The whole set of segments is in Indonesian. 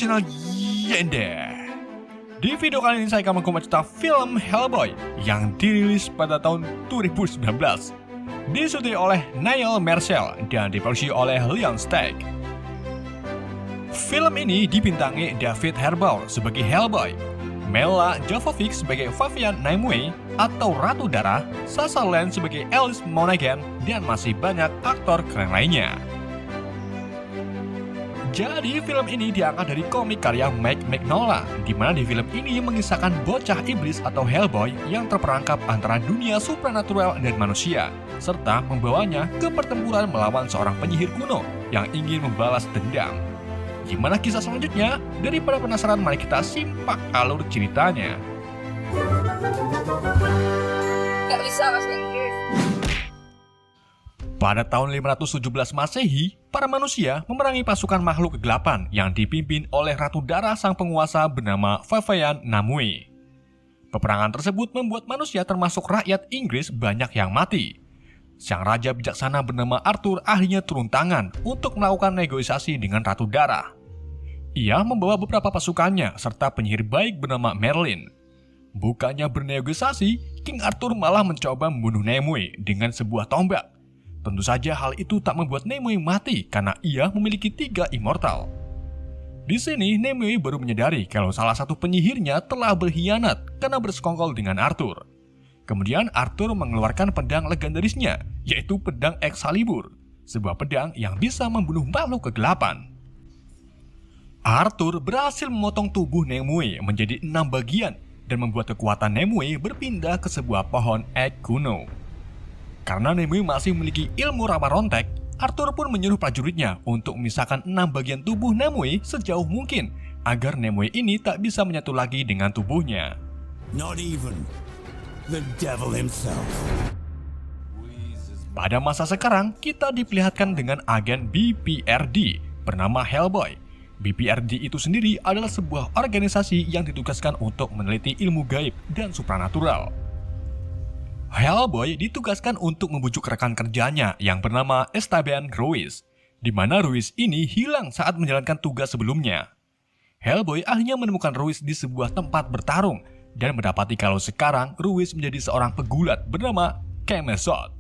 channel Yenda. Di video kali ini saya akan menceritakan film Hellboy yang dirilis pada tahun 2019. Disutradarai oleh Neil Marshall dan diproduksi oleh Leon Steig. Film ini dibintangi David Harbour sebagai Hellboy, Milla Jovovich sebagai Vivian Nimue atau Ratu Darah, Sasha Lane sebagai Alice Monaghan, dan masih banyak aktor keren lainnya. Jadi film ini diangkat dari komik karya Mike Mignola, di mana di film ini mengisahkan bocah iblis atau Hellboy yang terperangkap antara dunia supranatural dan manusia, serta membawanya ke pertempuran melawan seorang penyihir kuno yang ingin membalas dendam. Gimana kisah selanjutnya? Daripada penasaran, mari kita simpak alur ceritanya. Gak bisa bahasa Inggris. Pada tahun 517 Masehi, para manusia memerangi pasukan makhluk kegelapan yang dipimpin oleh Ratu Darah sang penguasa bernama Vivian Nimue. Peperangan tersebut membuat manusia termasuk rakyat Inggris banyak yang mati. Sang raja bijaksana bernama Arthur akhirnya turun tangan untuk melakukan negosiasi dengan Ratu Darah. Ia membawa beberapa pasukannya serta penyihir baik bernama Merlin. Bukannya bernegosiasi, King Arthur malah mencoba membunuh Nimue dengan sebuah tombak. Tentu saja hal itu tak membuat Nimue mati karena ia memiliki 3 immortal. Di sini Nimue baru menyadari kalau salah satu penyihirnya telah berkhianat karena bersekongkol dengan Arthur. Kemudian Arthur mengeluarkan pedang legendarisnya, yaitu pedang Excalibur, sebuah pedang yang bisa membunuh makhluk kegelapan. Arthur berhasil memotong tubuh Nimue menjadi 6 bagian dan membuat kekuatan Nimue berpindah ke sebuah pohon ek kuno. Karena Nimue masih memiliki ilmu rawa rontek, Arthur pun menyuruh prajuritnya untuk memisahkan 6 bagian tubuh Nimue sejauh mungkin agar Nimue ini tak bisa menyatu lagi dengan tubuhnya. Not even the devil himself. Pada masa sekarang, kita diperlihatkan dengan agen BPRD bernama Hellboy. BPRD itu sendiri adalah sebuah organisasi yang ditugaskan untuk meneliti ilmu gaib dan supranatural. Hellboy ditugaskan untuk membujuk rekan kerjanya yang bernama Esteban Ruiz, di mana Ruiz ini hilang saat menjalankan tugas sebelumnya. Hellboy akhirnya menemukan Ruiz di sebuah tempat bertarung dan mendapati kalau sekarang Ruiz menjadi seorang pegulat bernama Kemesot.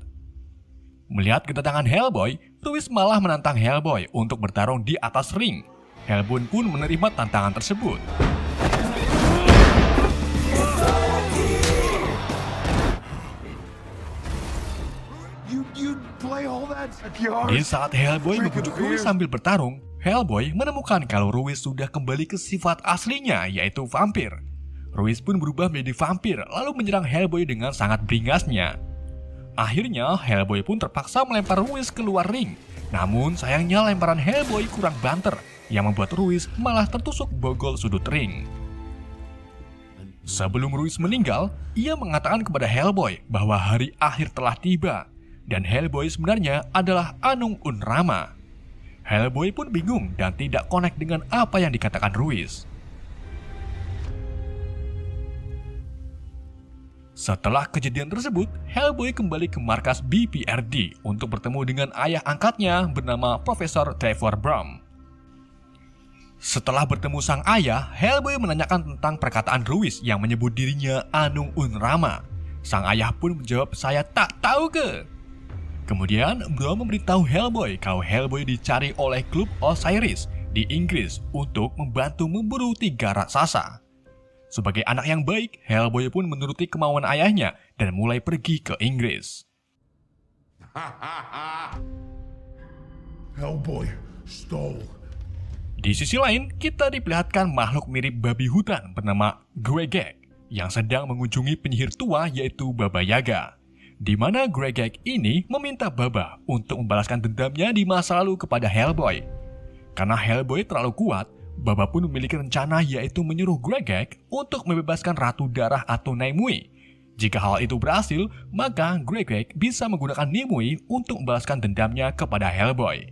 Melihat kedatangan Hellboy, Ruiz malah menantang Hellboy untuk bertarung di atas ring. Hellboy pun menerima tantangan tersebut. Di saat Hellboy membujuk Ruiz sambil bertarung, Hellboy menemukan kalau Ruiz sudah kembali ke sifat aslinya, yaitu vampir. Ruiz pun berubah menjadi vampir, lalu menyerang Hellboy dengan sangat beringasnya. Akhirnya, Hellboy pun terpaksa melempar Ruiz keluar ring. Namun, sayangnya lemparan Hellboy kurang banter, yang membuat Ruiz malah tertusuk bogol sudut ring. Sebelum Ruiz meninggal, ia mengatakan kepada Hellboy bahwa hari akhir telah tiba. Dan Hellboy sebenarnya adalah Anung Unrama. Hellboy pun bingung dan tidak connect dengan apa yang dikatakan Ruiz. Setelah kejadian tersebut, Hellboy kembali ke markas BPRD untuk bertemu dengan ayah angkatnya bernama Profesor Trevor Brom. Setelah bertemu sang ayah, Hellboy menanyakan tentang perkataan Ruiz yang menyebut dirinya Anung Unrama. Sang ayah pun menjawab, "Saya tak tahu ke?" Kemudian, Brom memberitahu Hellboy kalau Hellboy dicari oleh klub Osiris di Inggris untuk membantu memburu 3 raksasa. Sebagai anak yang baik, Hellboy pun menuruti kemauan ayahnya dan mulai pergi ke Inggris. Hellboy stole. Di sisi lain, kita diperlihatkan makhluk mirip babi hutan bernama Gregek yang sedang mengunjungi penyihir tua yaitu Baba Yaga. Di mana Gregek ini meminta Baba untuk membalaskan dendamnya di masa lalu kepada Hellboy. Karena Hellboy terlalu kuat, Baba pun memiliki rencana yaitu menyuruh Gregek untuk membebaskan Ratu Darah atau Nimue. Jika hal itu berhasil, maka Gregek bisa menggunakan Nimue untuk membalaskan dendamnya kepada Hellboy.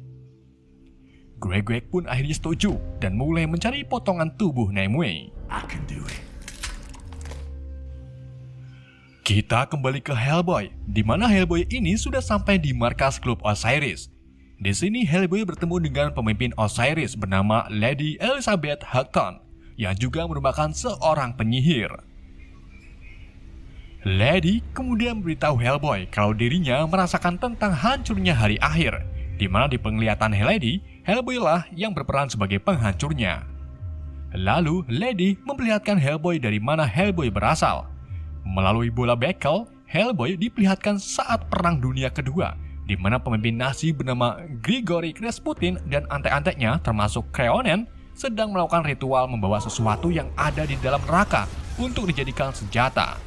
Gregek pun akhirnya setuju dan mulai mencari potongan tubuh Nimue. I can do it. Kita kembali ke Hellboy, di mana Hellboy ini sudah sampai di markas klub Osiris. Di sini Hellboy bertemu dengan pemimpin Osiris bernama Lady Elizabeth Hutton, yang juga merupakan seorang penyihir. Lady kemudian memberitahu Hellboy kalau dirinya merasakan tentang hancurnya hari akhir, di mana di penglihatan Lady, Hellboy lah yang berperan sebagai penghancurnya. Lalu Lady memperlihatkan Hellboy dari mana Hellboy berasal. Melalui bola bekel, Hellboy diperlihatkan saat Perang Dunia Kedua, di mana pemimpin Nazi bernama Grigory Rasputin dan antek-anteknya termasuk Kreonen sedang melakukan ritual membawa sesuatu yang ada di dalam neraka untuk dijadikan senjata.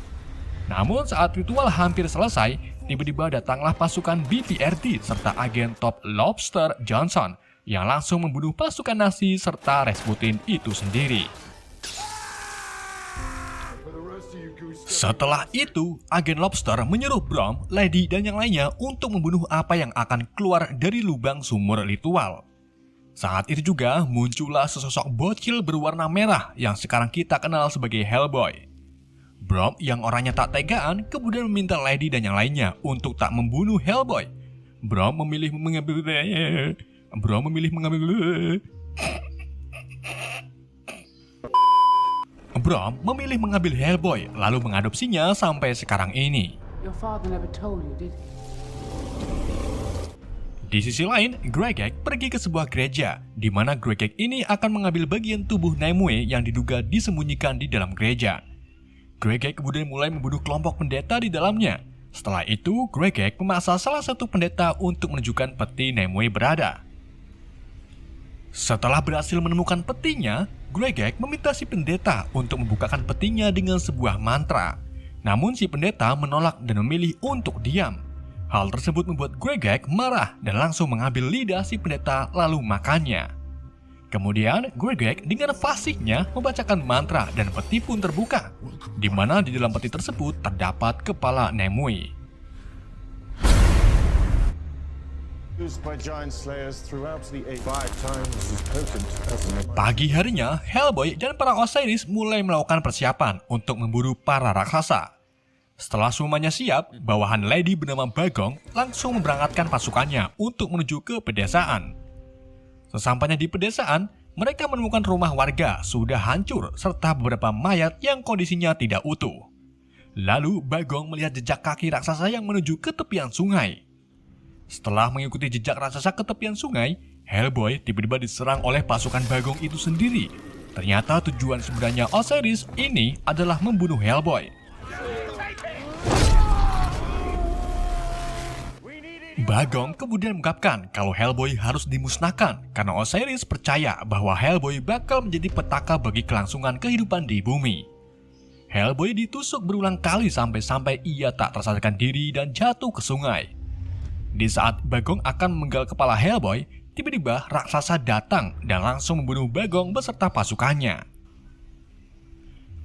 Namun saat ritual hampir selesai, tiba-tiba datanglah pasukan BPRD serta agen top Lobster Johnson yang langsung membunuh pasukan Nazi serta Rasputin itu sendiri. Setelah itu, agen Lobster menyuruh Brom, Lady, dan yang lainnya untuk membunuh apa yang akan keluar dari lubang sumur ritual. Saat itu juga muncullah sesosok bocil berwarna merah yang sekarang kita kenal sebagai Hellboy. Brom yang orangnya tak tegaan kemudian meminta Lady dan yang lainnya untuk tak membunuh Hellboy. Brom memilih mengambil Hellboy lalu mengadopsinya sampai sekarang ini. Your father never told you, did he? Di sisi lain, Gregek pergi ke sebuah gereja, di mana Gregek ini akan mengambil bagian tubuh Nimue yang diduga disembunyikan di dalam gereja. Gregek kemudian mulai membunuh kelompok pendeta di dalamnya. Setelah itu, Gregek memaksa salah satu pendeta untuk menunjukkan peti Nimue berada. Setelah berhasil menemukan petinya, Gregek meminta si pendeta untuk membukakan petinya dengan sebuah mantra. Namun si pendeta menolak dan memilih untuk diam. Hal tersebut membuat Gregek marah dan langsung mengambil lidah si pendeta lalu makannya. Kemudian Gregek dengan fasihnya membacakan mantra dan peti pun terbuka, di mana di dalam peti tersebut terdapat kepala Nimue. Pagi harinya, Hellboy dan para Osiris mulai melakukan persiapan untuk memburu para raksasa. Setelah semuanya siap, bawahan Lady bernama Bagong langsung memberangkatkan pasukannya untuk menuju ke pedesaan. Sesampainya di pedesaan, mereka menemukan rumah warga sudah hancur serta beberapa mayat yang kondisinya tidak utuh. Lalu Bagong melihat jejak kaki raksasa yang menuju ke tepian sungai. Setelah mengikuti jejak raksasa ke tepian sungai, Hellboy tiba-tiba diserang oleh pasukan Bagong itu sendiri. Ternyata tujuan sebenarnya Osiris ini adalah membunuh Hellboy. Bagong kemudian mengungkapkan kalau Hellboy harus dimusnahkan karena Osiris percaya bahwa Hellboy bakal menjadi petaka bagi kelangsungan kehidupan di bumi. Hellboy ditusuk berulang kali sampai ia tak tersadarkan diri dan jatuh ke sungai. Di saat Bagong akan memenggal kepala Hellboy, tiba-tiba raksasa datang dan langsung membunuh Bagong beserta pasukannya.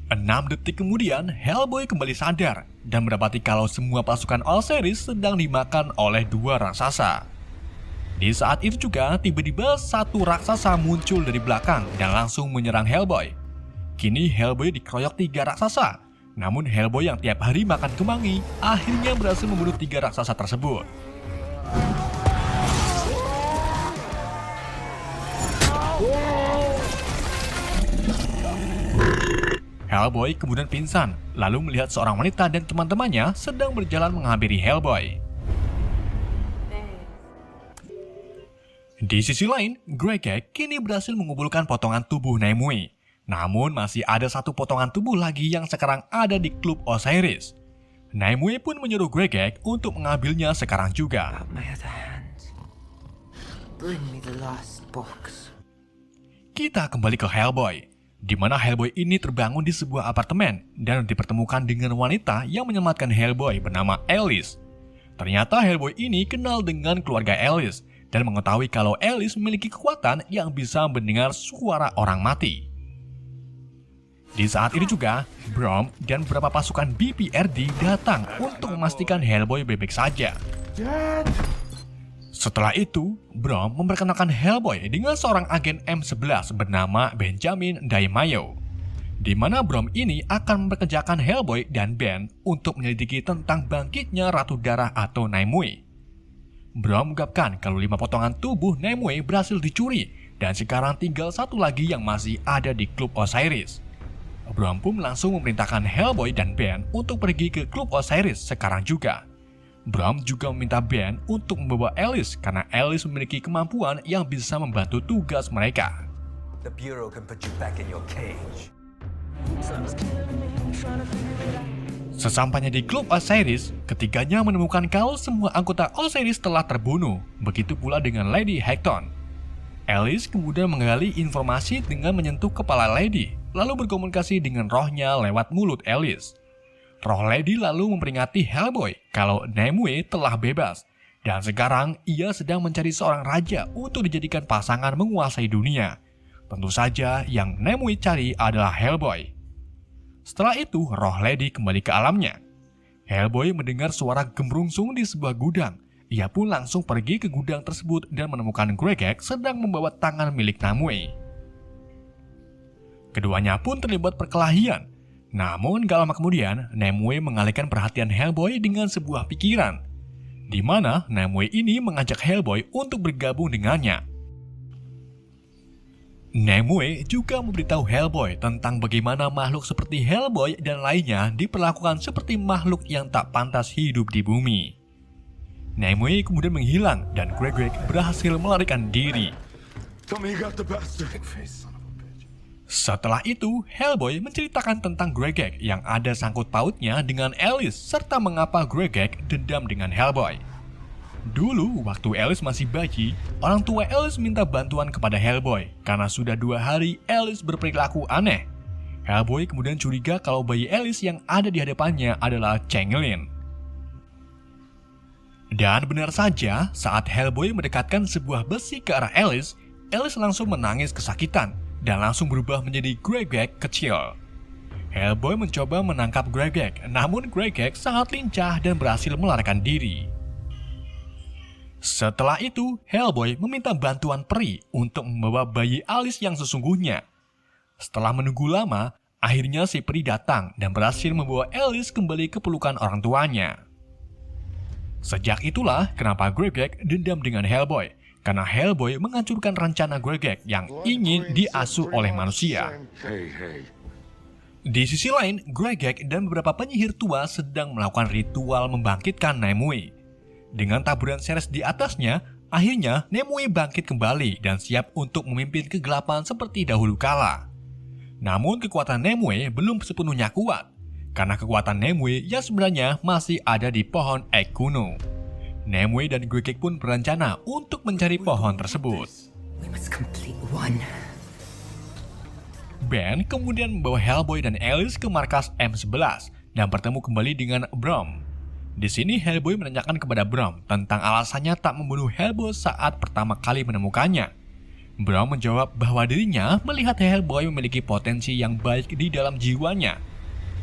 6 detik kemudian, Hellboy kembali sadar dan mendapati kalau semua pasukan Osiris sedang dimakan oleh 2 raksasa. Di saat itu juga, tiba-tiba satu raksasa muncul dari belakang dan langsung menyerang Hellboy. Kini Hellboy dikeroyok 3 raksasa, namun Hellboy yang tiap hari makan kemangi akhirnya berhasil membunuh 3 raksasa tersebut. Hellboy kemudian pingsan, lalu melihat seorang wanita dan teman-temannya sedang berjalan menghampiri Hellboy. Di sisi lain, Gregek kini berhasil mengumpulkan potongan tubuh Nimue. Namun masih ada satu potongan tubuh lagi yang sekarang ada di klub Osiris. Nimue pun menyuruh Gregek untuk mengambilnya sekarang juga. Kita kembali ke Hellboy, di mana Hellboy ini terbangun di sebuah apartemen dan dipertemukan dengan wanita yang menyelamatkan Hellboy bernama Alice. Ternyata Hellboy ini kenal dengan keluarga Alice dan mengetahui kalau Alice memiliki kekuatan yang bisa mendengar suara orang mati. Di saat ini juga, Brom dan beberapa pasukan BPRD datang untuk memastikan Hellboy baik-baik saja. Setelah itu, Brom memperkenalkan Hellboy dengan seorang agen M11 bernama Benjamin Daimayo, di mana Brom ini akan mempekerjakan Hellboy dan Ben untuk menyelidiki tentang bangkitnya Ratu Darah atau Nimue. Brom mengungkapkan kalau 5 potongan tubuh Nimue berhasil dicuri dan sekarang tinggal satu lagi yang masih ada di klub Osiris. Brom pun langsung memerintahkan Hellboy dan Ben untuk pergi ke klub Osiris sekarang juga. Brom juga meminta Ben untuk membawa Alice karena Alice memiliki kemampuan yang bisa membantu tugas mereka. The Bureau can put you back in your cage. Sesampainya di klub Osiris, ketiganya menemukan kalau semua anggota Osiris telah terbunuh. Begitu pula dengan Lady Hecton. Alice kemudian menggali informasi dengan menyentuh kepala Lady, lalu berkomunikasi dengan rohnya lewat mulut Alice. Roh Lady lalu memperingati Hellboy kalau Nimue telah bebas, dan sekarang ia sedang mencari seorang raja untuk dijadikan pasangan menguasai dunia. Tentu saja yang Nimue cari adalah Hellboy. Setelah itu, roh Lady kembali ke alamnya. Hellboy mendengar suara gemerungsung di sebuah gudang. Ia pun langsung pergi ke gudang tersebut dan menemukan Gregek sedang membawa tangan milik Nimue. Keduanya pun terlibat perkelahian. Namun gak lama kemudian, Nimue mengalihkan perhatian Hellboy dengan sebuah pikiran, di mana Nimue ini mengajak Hellboy untuk bergabung dengannya. Nimue juga memberitahu Hellboy tentang bagaimana makhluk seperti Hellboy dan lainnya diperlakukan seperti makhluk yang tak pantas hidup di bumi. Nimue kemudian menghilang dan Gregek berhasil melarikan diri. Tell me you got the bastard. Setelah itu, Hellboy menceritakan tentang Gregek yang ada sangkut pautnya dengan Alice serta mengapa Gregek dendam dengan Hellboy. Dulu, waktu Alice masih bayi, orang tua Alice minta bantuan kepada Hellboy karena sudah 2 hari Alice berperilaku aneh. Hellboy kemudian curiga kalau bayi Alice yang ada di hadapannya adalah Changeling. Dan benar saja, saat Hellboy mendekatkan sebuah besi ke arah Alice, Alice langsung menangis kesakitan dan langsung berubah menjadi Gregek kecil. Hellboy mencoba menangkap Gregek, namun Gregek sangat lincah dan berhasil melarikan diri. Setelah itu, Hellboy meminta bantuan peri untuk membawa bayi Alice yang sesungguhnya. Setelah menunggu lama, akhirnya si peri datang dan berhasil membawa Alice kembali ke pelukan orang tuanya. Sejak itulah kenapa Gregek dendam dengan Hellboy, karena Hellboy menghancurkan rencana Gregek yang ingin diasuh oleh manusia. Di sisi lain, Gregek dan beberapa penyihir tua sedang melakukan ritual membangkitkan Nimue. Dengan taburan Ceres di atasnya, akhirnya Nimue bangkit kembali dan siap untuk memimpin kegelapan seperti dahulu kala. Namun kekuatan Nimue belum sepenuhnya kuat, karena kekuatan Nimue yang sebenarnya masih ada di pohon Ek kuno. Nimue dan Gregek pun berencana untuk mencari pohon tersebut. We must complete one. Ben kemudian membawa Hellboy dan Alice ke markas M11 dan bertemu kembali dengan Brom. Di sini Hellboy menanyakan kepada Brom tentang alasannya tak membunuh Hellboy saat pertama kali menemukannya. Brom menjawab bahwa dirinya melihat Hellboy memiliki potensi yang baik di dalam jiwanya.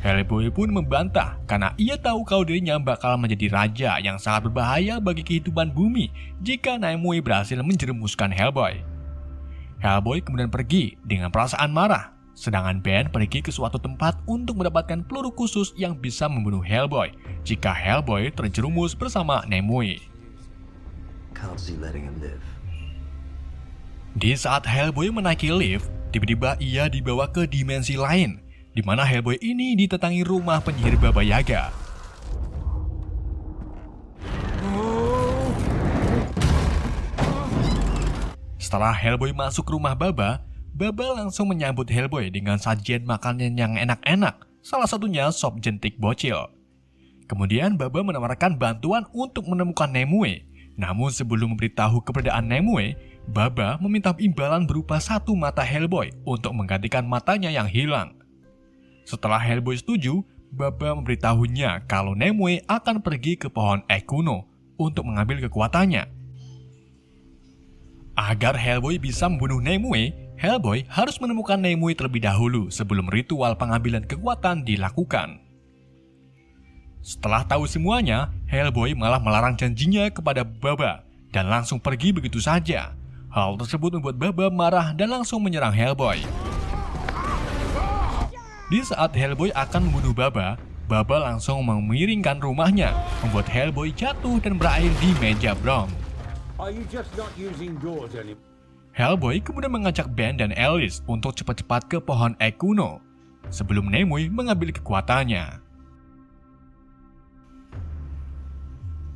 Hellboy pun membantah karena ia tahu kalau dirinya bakal menjadi raja yang sangat berbahaya bagi kehidupan bumi jika Nimue berhasil menjerumuskan Hellboy. Hellboy kemudian pergi dengan perasaan marah, sedangkan Ben pergi ke suatu tempat untuk mendapatkan peluru khusus yang bisa membunuh Hellboy jika Hellboy terjerumus bersama Nimue. Can't see letting him live. Di saat Hellboy menaiki lift, tiba-tiba ia dibawa ke dimensi lain, di mana Hellboy ini ditetangi rumah penyihir Baba Yaga. Setelah Hellboy masuk rumah Baba, Baba langsung menyambut Hellboy dengan sajian makanan yang enak-enak, salah satunya sop jentik bocil. Kemudian Baba menawarkan bantuan untuk menemukan Nimue. Namun sebelum memberitahu keberadaan Nimue, Baba meminta imbalan berupa 1 mata Hellboy untuk menggantikan matanya yang hilang. Setelah Hellboy setuju, Baba memberitahunya kalau Nimue akan pergi ke pohon Ek kuno untuk mengambil kekuatannya. Agar Hellboy bisa membunuh Nimue, Hellboy harus menemukan Nimue terlebih dahulu sebelum ritual pengambilan kekuatan dilakukan. Setelah tahu semuanya, Hellboy malah melarang janjinya kepada Baba dan langsung pergi begitu saja. Hal tersebut membuat Baba marah dan langsung menyerang Hellboy. Di saat Hellboy akan membunuh Baba, Baba langsung memiringkan rumahnya, membuat Hellboy jatuh dan berakhir di meja Brom. Are you just not using doors anymore? Hellboy kemudian mengajak Ben dan Alice untuk cepat-cepat ke pohon ek kuno sebelum Namui mengambil kekuatannya.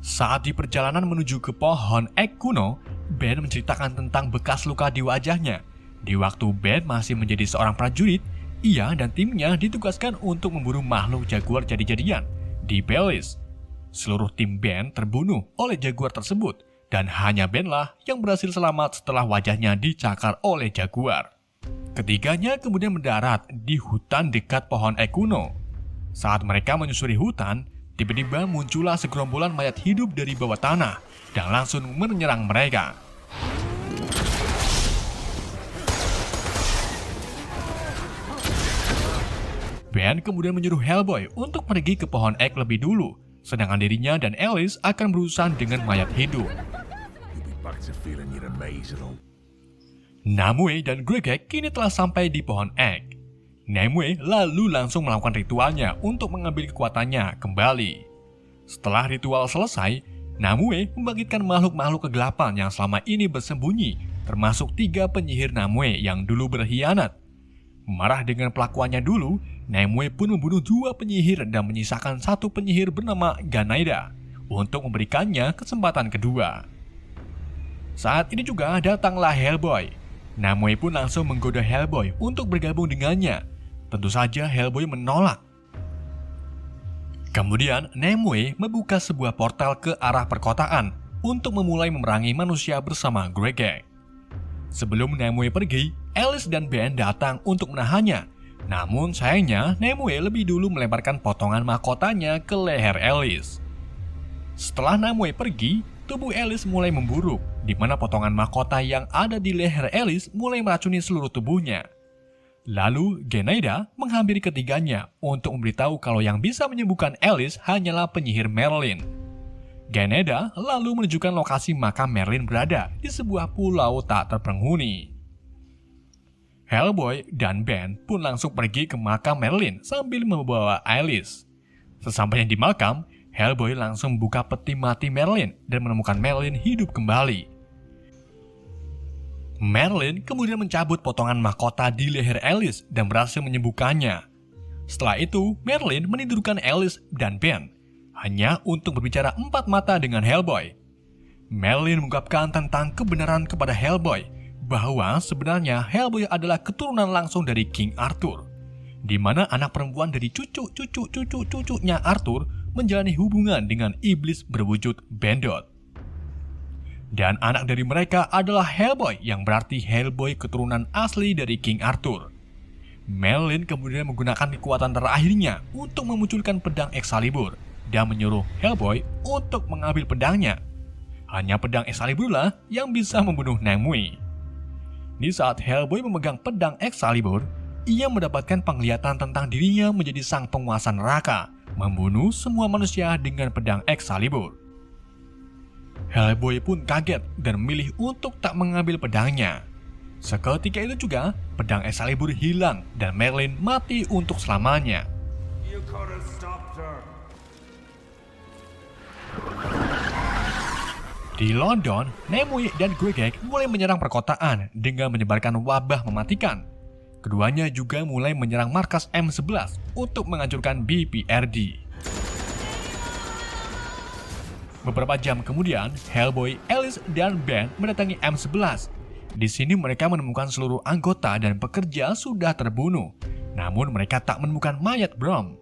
Saat di perjalanan menuju ke pohon ek kuno, Ben menceritakan tentang bekas luka di wajahnya. Di waktu Ben masih menjadi seorang prajurit, ia dan timnya ditugaskan untuk memburu makhluk jaguar jadi-jadian di Belize. Seluruh tim Ben terbunuh oleh jaguar tersebut, dan hanya Ben lah yang berhasil selamat setelah wajahnya dicakar oleh jaguar. Ketiganya kemudian mendarat di hutan dekat pohon ek kuno. Saat mereka menyusuri hutan, tiba-tiba muncullah segerombolan mayat hidup dari bawah tanah dan langsung menyerang mereka. Ben kemudian menyuruh Hellboy untuk pergi ke pohon ek lebih dulu, sedangkan dirinya dan Alice akan berurusan dengan mayat hidup. Namue dan Gregek kini telah sampai di pohon ek. Namue lalu langsung melakukan ritualnya untuk mengambil kekuatannya kembali. Setelah ritual selesai, Namue membangkitkan makhluk-makhluk kegelapan yang selama ini bersembunyi, termasuk 3 penyihir Namue yang dulu berkhianat. Marah dengan pelakuannya dulu, Namue pun membunuh 2 penyihir dan menyisakan 1 penyihir bernama Ganaida untuk memberikannya kesempatan kedua. Saat ini juga datanglah Hellboy. Namue pun langsung menggoda Hellboy untuk bergabung dengannya. Tentu saja Hellboy menolak. Kemudian Namue membuka sebuah portal ke arah perkotaan untuk memulai memerangi manusia bersama Gregek. Sebelum Namue pergi, Alice dan Ben datang untuk menahannya. Namun sayangnya Namue lebih dulu melemparkan potongan mahkotanya ke leher Alice. Setelah Namue pergi, tubuh Alice mulai memburuk, di mana potongan mahkota yang ada di leher Alice mulai meracuni seluruh tubuhnya. Lalu Genaida menghampiri ketiganya untuk memberitahu kalau yang bisa menyembuhkan Alice hanyalah penyihir Merlin. Genaida lalu menunjukkan lokasi makam Merlin berada di sebuah pulau tak terpenghuni. Hellboy dan Ben pun langsung pergi ke makam Merlin sambil membawa Alice. Sesampainya di makam, Hellboy langsung membuka peti mati Merlin dan menemukan Merlin hidup kembali. Merlin kemudian mencabut potongan mahkota di leher Alice dan berhasil menyembuhkannya. Setelah itu, Merlin menidurkan Alice dan Ben, hanya untuk berbicara 4 mata dengan Hellboy. Merlin mengungkapkan tentang kebenaran kepada Hellboy, bahwa sebenarnya Hellboy adalah keturunan langsung dari King Arthur, di mana anak perempuan dari cucunya Arthur menjalani hubungan dengan iblis berwujud Bendot. Dan anak dari mereka adalah Hellboy, yang berarti Hellboy keturunan asli dari King Arthur. Merlin kemudian menggunakan kekuatan terakhirnya untuk memunculkan pedang Excalibur dan menyuruh Hellboy untuk mengambil pedangnya. Hanya pedang Excalibur lah yang bisa membunuh Namue. Di saat Hellboy memegang pedang Excalibur, ia mendapatkan penglihatan tentang dirinya menjadi sang penguasa neraka, membunuh semua manusia dengan pedang Excalibur. Hellboy pun kaget dan memilih untuk tak mengambil pedangnya. Seketika itu juga, pedang Excalibur hilang dan Merlin mati untuk selamanya. You could have stopped her. Di London, Namue dan Gregek mulai menyerang perkotaan dengan menyebarkan wabah mematikan. Keduanya juga mulai menyerang markas M11 untuk menghancurkan BPRD. Beberapa jam kemudian, Hellboy, Alice, dan Ben mendatangi M11. Di sini mereka menemukan seluruh anggota dan pekerja sudah terbunuh. Namun mereka tak menemukan mayat Brom.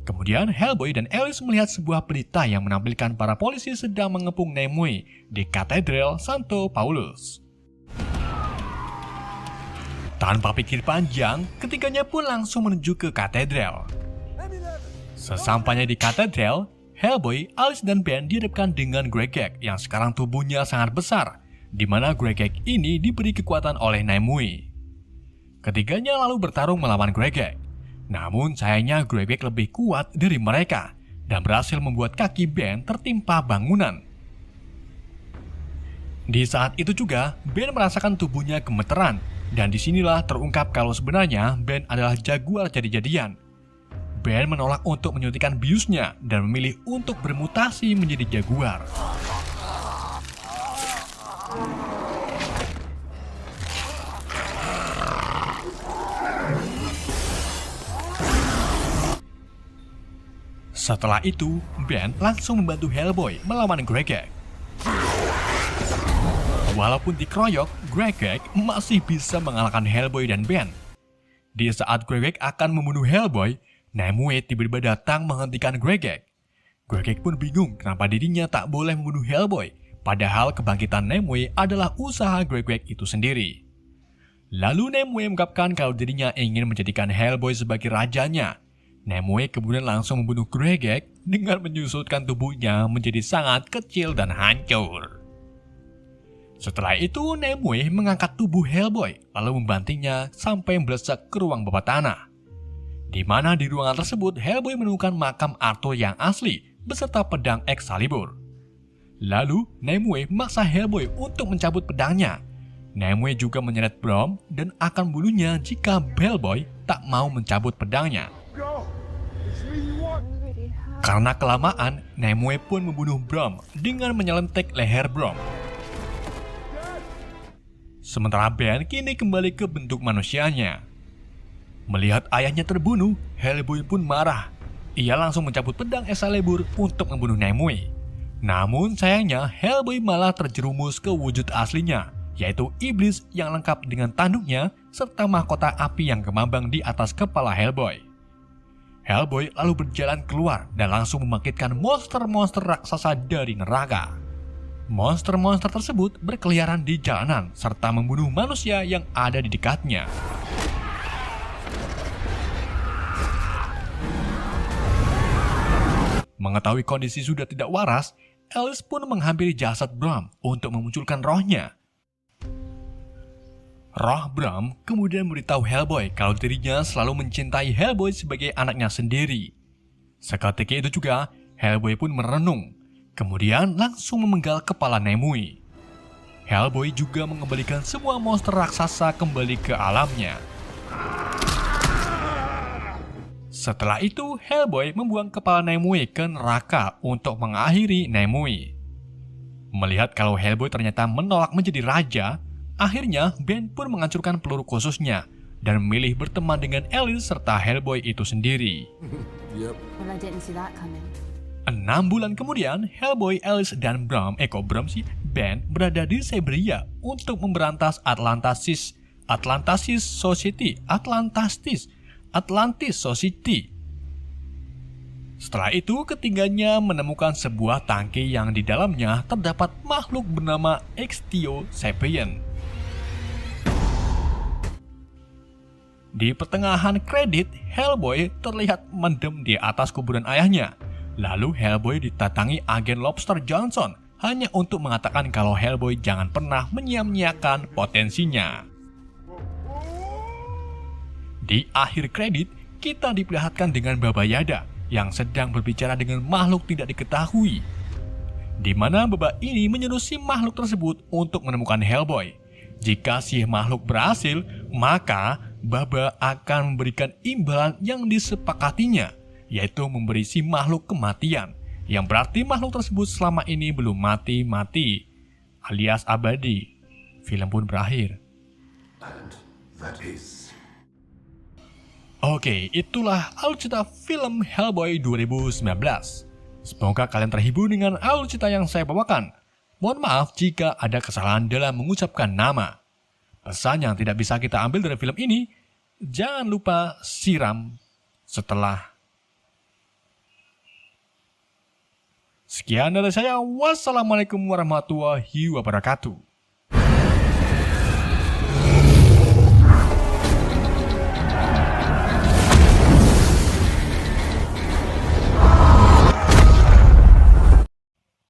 Kemudian Hellboy dan Alice melihat sebuah berita yang menampilkan para polisi sedang mengepung Namue di Katedral Santo Paulus. Tanpa pikir panjang, ketiganya pun langsung menuju ke katedral. Sesampainya di katedral, Hellboy, Alice, dan Ben dihadapkan dengan Gregek yang sekarang tubuhnya sangat besar, di mana Gregek ini diberi kekuatan oleh Namue. Ketiganya lalu bertarung melawan Gregek. Namun sayangnya Gregek lebih kuat dari mereka dan berhasil membuat kaki Ben tertimpa bangunan. Di saat itu juga, Ben merasakan tubuhnya gemeteran, dan disinilah terungkap kalau sebenarnya Ben adalah jaguar jadi-jadian. Ben menolak untuk menyuntikkan biusnya dan memilih untuk bermutasi menjadi jaguar. Setelah itu, Ben langsung membantu Hellboy melawan Gregek. Walaupun dikeroyok, Gregek masih bisa mengalahkan Hellboy dan Ben. Di saat Gregek akan membunuh Hellboy, Namue tiba-tiba datang menghentikan Gregek. Gregek pun bingung kenapa dirinya tak boleh membunuh Hellboy, padahal kebangkitan Namue adalah usaha Gregek itu sendiri. Lalu Namue mengungkapkan kalau dirinya ingin menjadikan Hellboy sebagai rajanya. Namue kemudian langsung membunuh Gregek dengan menyusutkan tubuhnya menjadi sangat kecil dan hancur. Setelah itu, Namue mengangkat tubuh Hellboy lalu membantingnya sampai melesak ke ruang bawah tanah. Di mana di ruangan tersebut Hellboy menemukan makam Arthur yang asli beserta pedang Excalibur. Lalu, Namue memaksa Hellboy untuk mencabut pedangnya. Namue juga menyeret Brom dan akan membunuhnya jika Hellboy tak mau mencabut pedangnya. Karena kelamaan, Namue pun membunuh Brom dengan menyelentek leher Brom. Sementara Ben kini kembali ke bentuk manusianya. Melihat ayahnya terbunuh, Hellboy pun marah. Ia langsung mencabut pedang Excalibur untuk membunuh Namue. Namun sayangnya, Hellboy malah terjerumus ke wujud aslinya, yaitu iblis yang lengkap dengan tanduknya serta mahkota api yang gemambang di atas kepala Hellboy. Hellboy lalu berjalan keluar dan langsung membangkitkan monster-monster raksasa dari neraka. Monster-monster tersebut berkeliaran di jalanan serta membunuh manusia yang ada di dekatnya. Mengetahui kondisi sudah tidak waras, Alice pun menghampiri jasad Brom untuk memunculkan rohnya. Roh Brom kemudian memberitahu Hellboy kalau dirinya selalu mencintai Hellboy sebagai anaknya sendiri. Seketika itu juga, Hellboy pun merenung, kemudian langsung memenggal kepala Namue. Hellboy juga mengembalikan semua monster raksasa kembali ke alamnya. Setelah itu, Hellboy membuang kepala Namue ke neraka untuk mengakhiri Namue. Melihat kalau Hellboy ternyata menolak menjadi raja, akhirnya Ben pun menghancurkan peluru khususnya dan memilih berteman dengan Alice serta Hellboy itu sendiri. Well, I didn't see that coming. 6 bulan kemudian, Hellboy, Alice, dan Ben berada di Siberia untuk memberantas Atlantis Society. Setelah itu, ketiganya menemukan sebuah tangki yang di dalamnya terdapat makhluk bernama Extio Sapien. Di pertengahan kredit, Hellboy terlihat mendem di atas kuburan ayahnya. Lalu Hellboy ditatangi agen Lobster Johnson hanya untuk mengatakan kalau Hellboy jangan pernah menyia-nyiakan potensinya. Di akhir kredit, kita diperlihatkan dengan Baba Yaga yang sedang berbicara dengan makhluk tidak diketahui. Di mana Baba ini menyuruh si makhluk tersebut untuk menemukan Hellboy. Jika si makhluk berhasil, maka Baba akan memberikan imbalan yang disepakatinya, yaitu memberi si makhluk kematian, yang berarti makhluk tersebut selama ini belum mati-mati, alias abadi. Film pun berakhir. Oke, itulah alur cerita film Hellboy 2019. Semoga kalian terhibur dengan alur cerita yang saya bawakan. Mohon maaf jika ada kesalahan dalam mengucapkan nama. Pesan yang tidak bisa kita ambil dari film ini, jangan lupa siram setelah. Sekian dari saya. Wassalamualaikum warahmatullahi wabarakatuh.